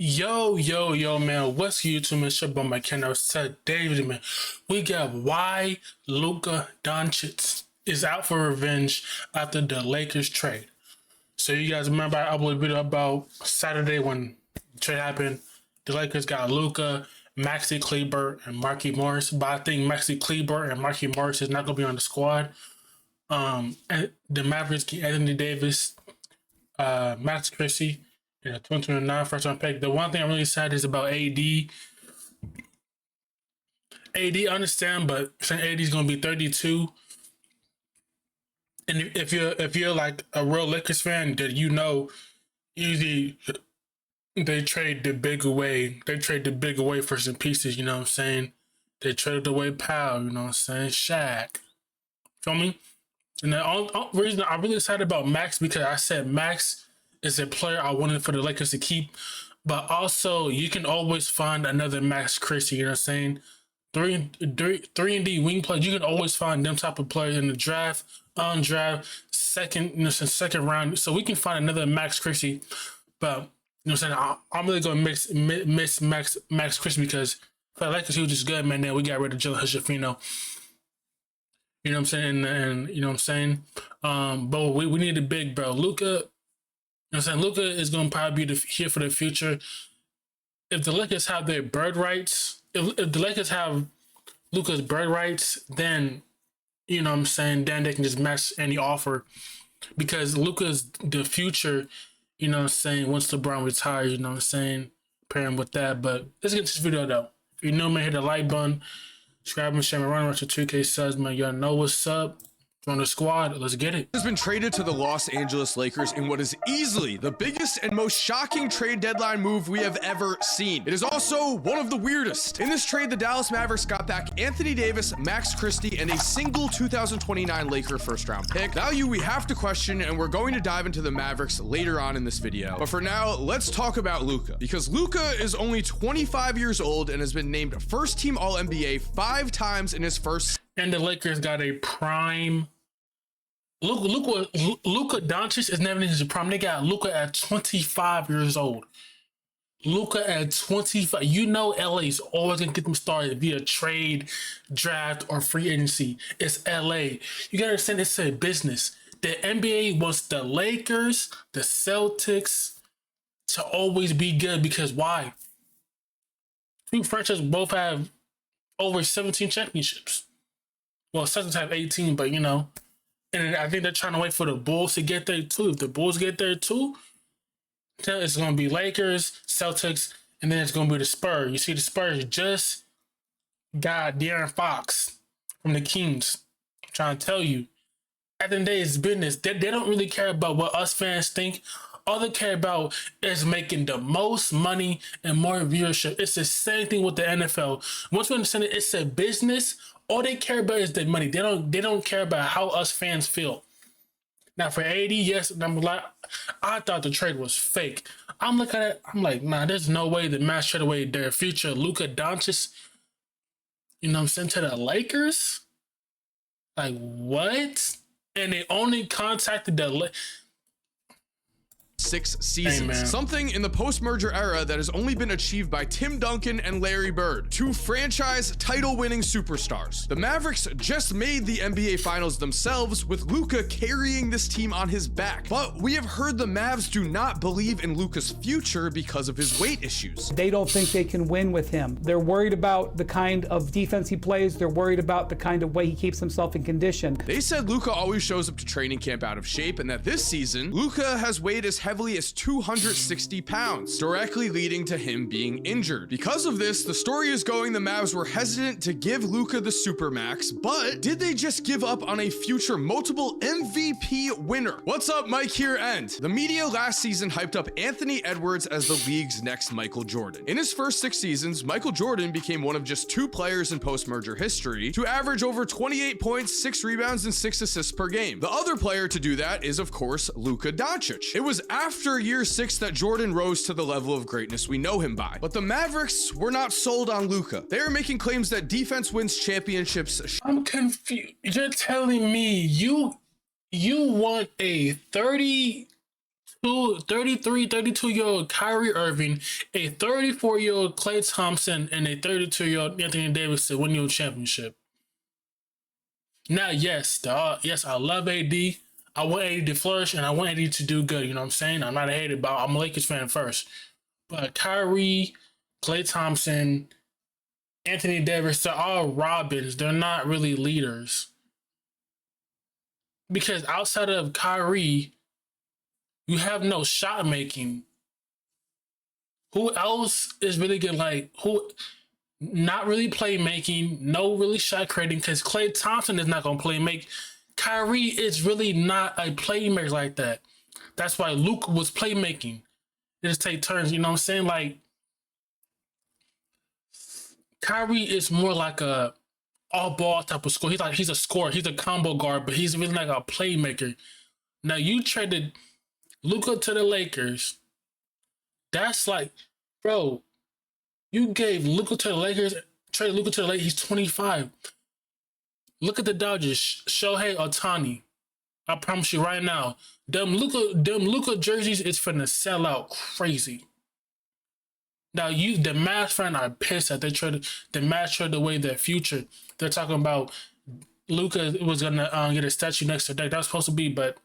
Yo, man, what's YouTube, man? It's your boy, my channel. Today, man, we got why Luka Doncic is out for revenge after the Lakers trade. So you guys remember I uploaded a video about Saturday when the trade happened. The Lakers got Luka, Maxi Kleber, and Marquis Morris. But I think Maxi Kleber and Marquis Morris is not going to be on the squad. And the Mavericks get Anthony Davis, Max Christie, and a 2029 first round pick. The one thing I'm really sad is about AD. AD, I understand, but saying AD is going to be 32. And if you're like a real Lakers fan, that usually they trade the big away. They trade the big away for some pieces. You know what I'm saying? They traded away Powell. You know what I'm saying? Shaq. Feel me? And the only reason I'm really excited about Max because I said Max is a player I wanted for the Lakers to keep, but also you can always find another Max Christie. You know what I'm saying? Three and D wing players. You can always find them type of players in the draft, undraft, second round. So we can find another Max Christie. But you know what I'm saying? I'm really going to miss Max Christie because for the Lakers he was just good, man. Then we got rid of Joe Hashafino. You know what I'm saying? And you know what I'm saying? But we need a big bro. Luka, you know what I'm saying? Luka is going to probably be here for the future. If the Lakers have their bird rights, if the Lakers have Luka's bird rights, then, you know what I'm saying, then they can just match any offer. Because Luka's the future, you know what I'm saying, once LeBron retires, you know what I'm saying, pairing with that. But let's get to this video, though. If you're new, man, hit the like button. Subscribe and share my run to 2K subs, man. Y'all know what's up. Join the squad. Let's get it. Has been traded to the Los Angeles Lakers in what is easily the biggest and most shocking trade deadline move we have ever seen. It is also one of the weirdest. In this trade, the Dallas Mavericks got back Anthony Davis, Max Christie, and a single 2029 Laker first round pick. Value we have to question, and we're going to dive into the Mavericks later on in this video. But for now, let's talk about Luka, because Luka is only 25 years old and has been named first team All-NBA 5 times in his first. And the Lakers got a prime. Luka Doncic is never in his prime. They got Luka at 25 years old. Luka at 25. You know LA is always going to get them started via trade, draft, or free agency. It's LA. You got to understand it's a business. The NBA wants the Lakers, the Celtics to always be good because why? Two franchises both have over 17 championships. Well, Celtics have 18, but you know. And I think they're trying to wait for the Bulls to get there too. If the Bulls get there too, then it's going to be Lakers, Celtics, and then it's going to be the Spurs. You see, the Spurs just got De'Aaron Fox from the Kings. I'm trying to tell you. At the end of the day, it's business. They don't really care about what us fans think. All they care about is making the most money and more viewership. It's the same thing with the NFL. Once we understand it, it's a business. All they care about is the money. They don't care about how us fans feel. Now for AD, yes, I'm like, I thought the trade was fake. I'm looking at it, I'm like, nah, there's no way the Mavs trade away their future Luka Doncic, you know what I'm saying, to the Lakers? Like, what? And they only contacted the 6 seasons. Hey, something in the post-merger era that has only been achieved by Tim Duncan and Larry Bird, 2 franchise title-winning superstars. The Mavericks just made the NBA Finals themselves, with Luka carrying this team on his back. But we have heard the Mavs do not believe in Luka's future because of his weight issues. They don't think they can win with him. They're worried about the kind of defense he plays. They're worried about the kind of way he keeps himself in condition. They said Luka always shows up to training camp out of shape, and that this season, Luka has weighed as heavily as 260 pounds, directly leading to him being injured. Because of this, the story is going the Mavs were hesitant to give Luka the Supermax, but did they just give up on a future multiple MVP winner? What's up, Mike here, and the media last season hyped up Anthony Edwards as the league's next Michael Jordan. In his first 6 seasons, Michael Jordan became one of just 2 players in post-merger history to average over 28 points, 6 rebounds, and 6 assists per game. The other player to do that is, of course, Luka Doncic. It was after year 6 that Jordan rose to the level of greatness we know him by. But the Mavericks were not sold on Luka. They are making claims that defense wins championships. I'm confused. You're telling me you want a 32 32-year-old Kyrie Irving, a 34-year-old Klay Thompson, and a 32-year-old Anthony Davis to win you a championship. Now, yes, I love AD. I want AD to flourish, and I want AD to do good. You know what I'm saying? I'm not a hater, but I'm a Lakers fan first. But Kyrie, Klay Thompson, Anthony Davis, they're all Robins. They're not really leaders. Because outside of Kyrie, you have no shot making. Who else is really good? Not really playmaking, no really shot creating, because Klay Thompson is not going to play make. Kyrie is really not a playmaker like that. That's why Luka was playmaking. They just take turns, you know what I'm saying? Like, Kyrie is more like a all-ball type of scorer. He's a scorer. He's a combo guard, but he's really like a playmaker. Now, you traded Luka to the Lakers. That's like, bro, you gave Luka to the Lakers, traded Luka to the Lakers. He's 25. Look at the Dodgers. Shohei Ohtani. I promise you right now, them Luka jerseys is finna sell out crazy. Now the Mavs fans are pissed that the Mavs traded away their future. They're talking about Luka was gonna get a statue next to Dirk. That was supposed to be, but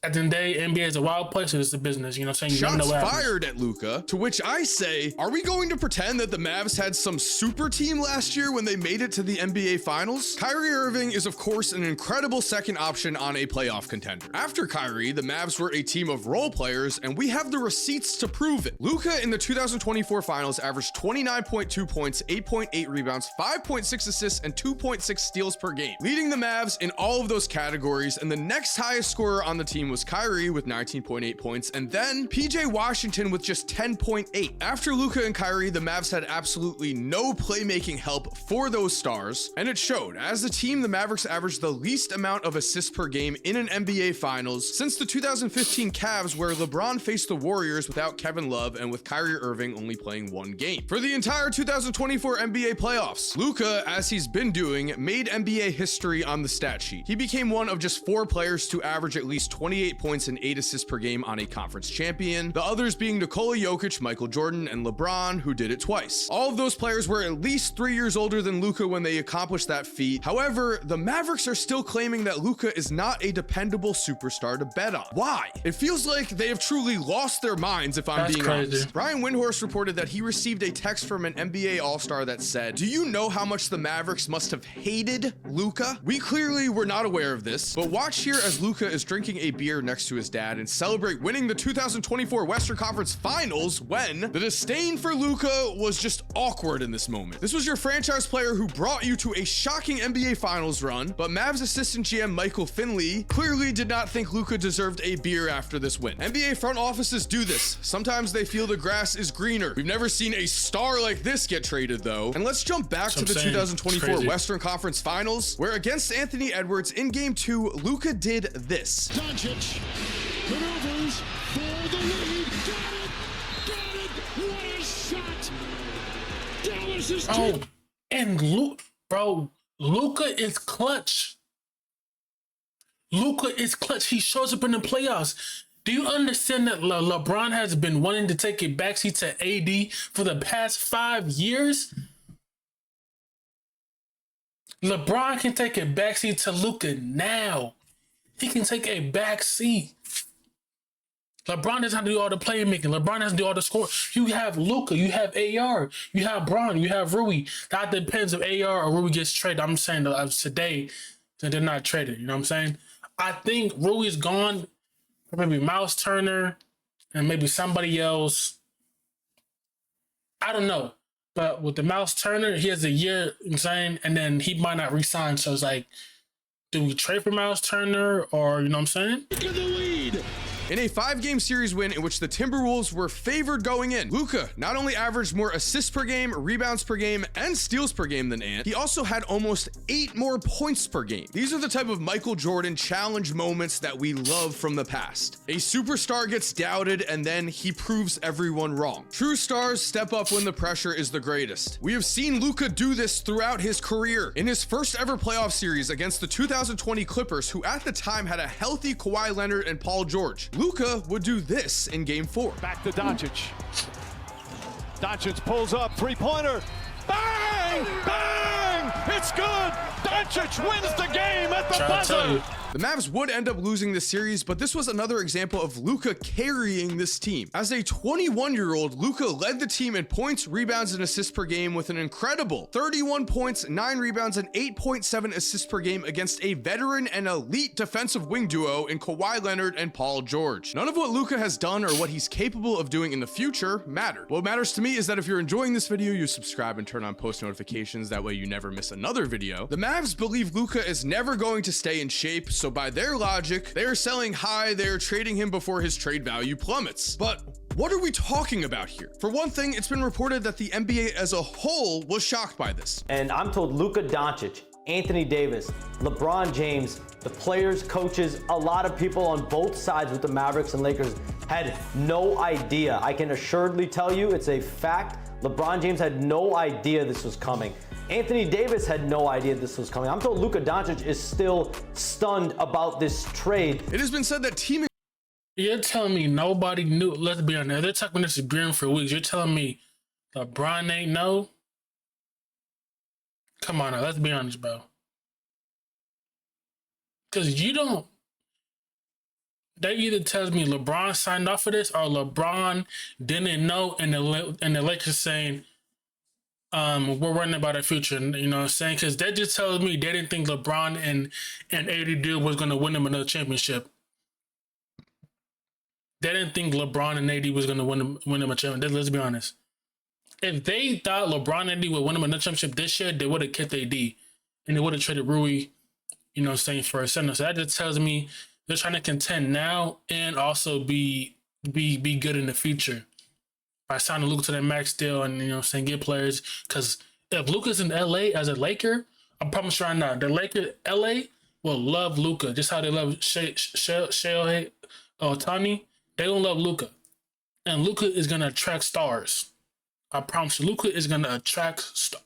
at the end of the day, NBA is a wild place, and it's a business. You know what I'm saying? You Shots know what fired at Luka, to which I say, are we going to pretend that the Mavs had some super team last year when they made it to the NBA Finals? Kyrie Irving is, of course, an incredible second option on a playoff contender. After Kyrie, the Mavs were a team of role players, and we have the receipts to prove it. Luka in the 2024 Finals averaged 29.2 points, 8.8 rebounds, 5.6 assists, and 2.6 steals per game, leading the Mavs in all of those categories, and the next highest scorer on the team was Kyrie with 19.8 points, and then PJ Washington with just 10.8. After Luka and Kyrie, the Mavs had absolutely no playmaking help for those stars, and it showed. As a team, the Mavericks averaged the least amount of assists per game in an NBA Finals since the 2015 Cavs, where LeBron faced the Warriors without Kevin Love and with Kyrie Irving only playing one game. For the entire 2024 NBA playoffs, Luka, as he's been doing, made NBA history on the stat sheet. He became one of just 4 players to average at least 28 points and 8 assists per game on a conference champion, the others being Nikola Jokic, Michael Jordan, and LeBron, who did it twice. All of those players were at least 3 years older than Luka when they accomplished that feat. However, the Mavericks are still claiming that Luka is not a dependable superstar to bet on. Why? It feels like they have truly lost their minds, if I'm being honest. Brian Windhorst reported that he received a text from an NBA All-Star that said, "Do you know how much the Mavericks must have hated Luka?" We clearly were not aware of this, but watch here as Luka is drinking a beer next to his dad and celebrate winning the 2024 Western Conference Finals when the disdain for Luka was just awkward in this moment. This was your franchise player who brought you to a shocking NBA Finals run, but Mavs assistant GM Michael Finley clearly did not think Luka deserved a beer after this win. NBA front offices do this. Sometimes they feel the grass is greener. We've never seen a star like this get traded, though. And let's jump back to the 2024 Western Conference Finals, where against Anthony Edwards in Game 2, Luka did this. Doncic maneuvers for the lead. Got it! What a shot! Dallas is and Luka is clutch. Luka is clutch. He shows up in the playoffs. Do you understand that LeBron has been wanting to take a backseat to AD for the past 5 years? LeBron can take a backseat to Luka now. He can take a backseat. LeBron doesn't have to do all the playmaking. LeBron doesn't do all the scoring. You have Luka, you have AR, you have Bron, you have Rui. That depends if AR or Rui gets traded. I'm saying that today, that they're not traded. You know what I'm saying? I think Rui's gone. Maybe Miles Turner and maybe somebody else. I don't know. But with the Miles Turner, he has a year, you know what I'm saying? And then he might not resign. So it's like, do we trade for Miles Turner or, you know what I'm saying? Look at the lead. In a 5-game series win in which the Timberwolves were favored going in, Luka not only averaged more assists per game, rebounds per game, and steals per game than Ant, he also had almost 8 more points per game. These are the type of Michael Jordan challenge moments that we love from the past. A superstar gets doubted and then he proves everyone wrong. True stars step up when the pressure is the greatest. We have seen Luka do this throughout his career. In his first ever playoff series against the 2020 Clippers, who at the time had a healthy Kawhi Leonard and Paul George, Luka would do this in game 4. Back to Doncic. Doncic pulls up, three-pointer. Bang! Bang! It's good! Doncic wins the game at the buzzer! The Mavs would end up losing this series, but this was another example of Luka carrying this team. As a 21-year-old, Luka led the team in points, rebounds, and assists per game with an incredible 31 points, 9 rebounds, and 8.7 assists per game against a veteran and elite defensive wing duo in Kawhi Leonard and Paul George. None of what Luka has done or what he's capable of doing in the future mattered. What matters to me is that if you're enjoying this video, you subscribe and turn on post notifications. That way you never miss another video. The Mavs believe Luka is never going to stay in shape, so by their logic, they're selling high, they're trading him before his trade value plummets. But what are we talking about here? For one thing, it's been reported that the NBA as a whole was shocked by this. And I'm told Luka Doncic, Anthony Davis, LeBron James, the players, coaches, a lot of people on both sides with the Mavericks and Lakers had no idea. I can assuredly tell you it's a fact. LeBron James had no idea this was coming. Anthony Davis had no idea this was coming. I'm told Luka Doncic is still stunned about this trade. It has been said that team. You're telling me nobody knew? Let's be honest. They're talking about this agreement for weeks. You're telling me LeBron ain't know? Come on now, let's be honest, bro. Because you don't. They either tells me LeBron signed off for this or LeBron didn't know, and the Lakers saying, we're worrying about our future. You know what I'm saying? Because that just tells me they didn't think LeBron and AD deal was going to win them another championship. They didn't think LeBron and AD was going to win them a championship. Let's be honest. If they thought LeBron and AD would win them another championship this year, they would have kept AD. And they would have traded Rui, you know what I'm saying, for a center. So that just tells me they're trying to contend now and also be good in the future. By signing Luka to that max deal and, you know what I'm saying, get players. Because if Luka's in LA as a Laker, I promise you right now, the Lakers, LA will love Luka. Just how they love Shohei Ohtani. They don't love Luka. And Luka is going to attract stars. I promise you, Luka is going to attract stars.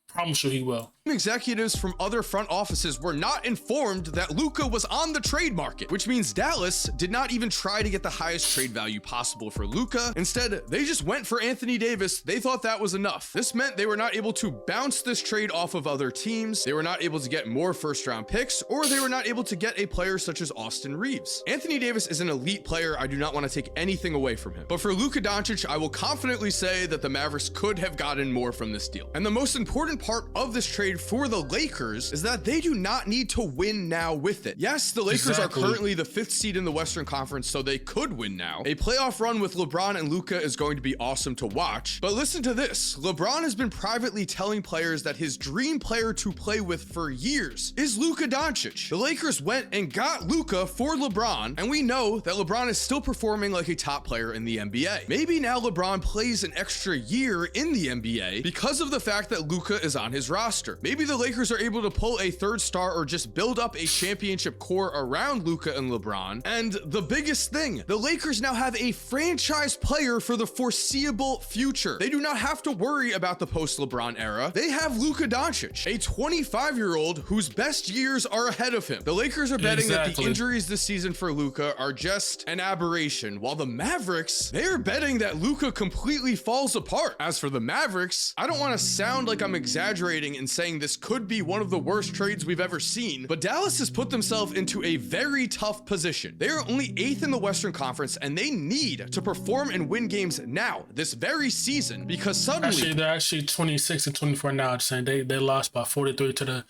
I promise you he will. Executives from other front offices were not informed that Luka was on the trade market, which means Dallas did not even try to get the highest trade value possible for Luka. Instead, they just went for Anthony Davis. They thought that was enough. This meant they were not able to bounce this trade off of other teams. They were not able to get more first-round picks, or they were not able to get a player such as Austin Reeves. Anthony Davis is an elite player. I do not want to take anything away from him. But for Luka Doncic, I will confidently say that the Mavericks could have gotten more from this deal. And the most important part of this trade for the Lakers is that they do not need to win now with it. Yes, the Lakers are currently the 5th seed in the Western Conference, so they could win now. A playoff run with LeBron and Luka is going to be awesome to watch. But listen to this. LeBron has been privately telling players that his dream player to play with for years is Luka Doncic. The Lakers went and got Luka for LeBron, and we know that LeBron is still performing like a top player in the NBA. Maybe now LeBron plays an extra year in the NBA because of the fact that Luka is on his roster. Maybe the Lakers are able to pull a third star or just build up a championship core around Luka and LeBron. And the biggest thing, the Lakers now have a franchise player for the foreseeable future. They do not have to worry about the post-LeBron era. They have Luka Doncic, a 25-year-old whose best years are ahead of him. The Lakers are betting that the injuries this season for Luka are just an aberration, while the Mavericks, they're betting that Luka completely falls apart. As for the Mavericks, I don't want to sound like I'm exaggerating in saying this could be one of the worst trades we've ever seen, but Dallas has put themselves into a very tough position. They are only 8th in the Western Conference, and they need to perform and win games now, this very season, because suddenly they're actually 26 and 24 now. I'm saying they lost by 43 to the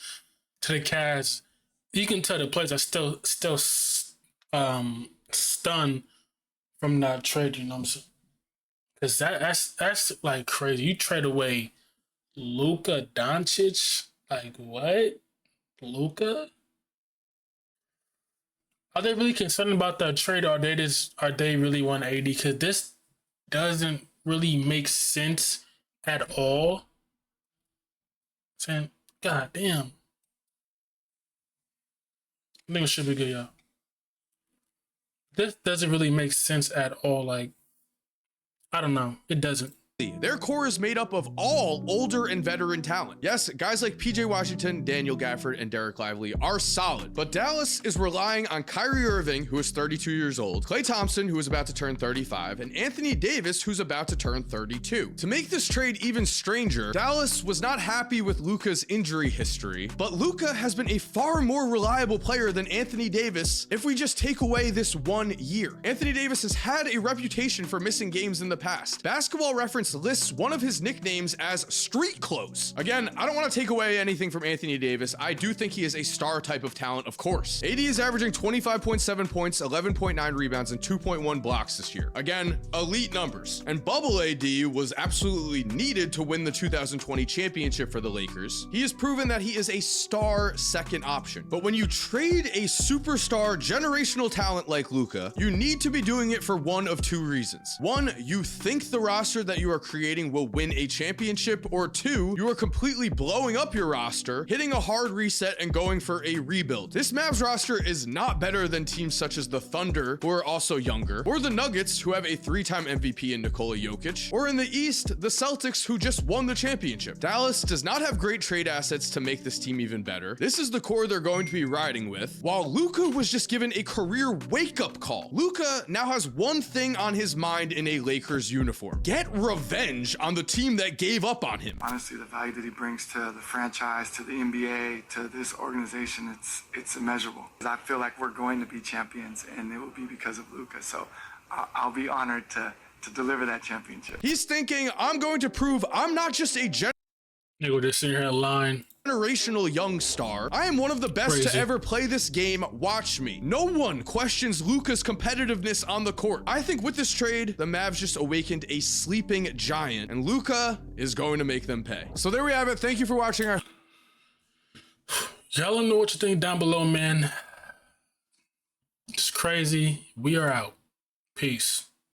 Cavs. You can tell the players are still stunned from that trade. You know what I'm saying? Because that's like crazy. You trade away Luka Doncic. Like, what? Luka? Are they really concerned about that trade, or are they really want AD? Because this doesn't really make sense at all. Saying, God damn. I think it should be good, y'all. This doesn't really make sense at all. Like, I don't know. It doesn't. Their core is made up of all older and veteran talent. Yes, guys like PJ Washington, Daniel Gafford, and Derek Lively are solid, but Dallas is relying on Kyrie Irving, who is 32 years old, Klay Thompson, who is about to turn 35, and Anthony Davis, who's about to turn 32. To make this trade even stranger, Dallas was not happy with Luka's injury history, but Luka has been a far more reliable player than Anthony Davis if we just take away this 1 year. Anthony Davis has had a reputation for missing games in the past. Basketball Reference lists one of his nicknames as street clothes. Again, I don't want to take away anything from Anthony Davis. I do think he is a star type of talent, of course. AD is averaging 25.7 points, 11.9 rebounds, and 2.1 blocks this year. Again, elite numbers. And bubble AD was absolutely needed to win the 2020 championship for the Lakers. He has proven that he is a star second option. But when you trade a superstar generational talent like Luka, you need to be doing it for one of two reasons. One, you think the roster that you are creating will win a championship, or two, you are completely blowing up your roster, hitting a hard reset and going for a rebuild. This Mavs roster is not better than teams such as the Thunder, who are also younger, or the Nuggets, who have a 3-time MVP in Nikola Jokic, or in the East, the Celtics, who just won the championship. Dallas does not have great trade assets to make this team even better. This is the core they're going to be riding with, while Luka was just given a career wake-up call. Luka now has one thing on his mind in a Lakers uniform: get revenge on the team that gave up on him. Honestly, the value that he brings to the franchise, to the NBA, to this organization, it's immeasurable. I feel like we're going to be champions, and it will be because of Luka. So I'll be honored to deliver that championship. He's thinking, I'm going to prove I'm not just a Nigga just sitting here lying. generational young star. I am one of the best Crazy. to ever play this game. Watch me. No one questions Luka's competitiveness on the court. I think with this trade, the Mavs just awakened a sleeping giant, and Luka is going to make them pay. So there we have it. Thank you for watching our... Y'all let me know what you think down below, man. It's crazy. We are out. Peace.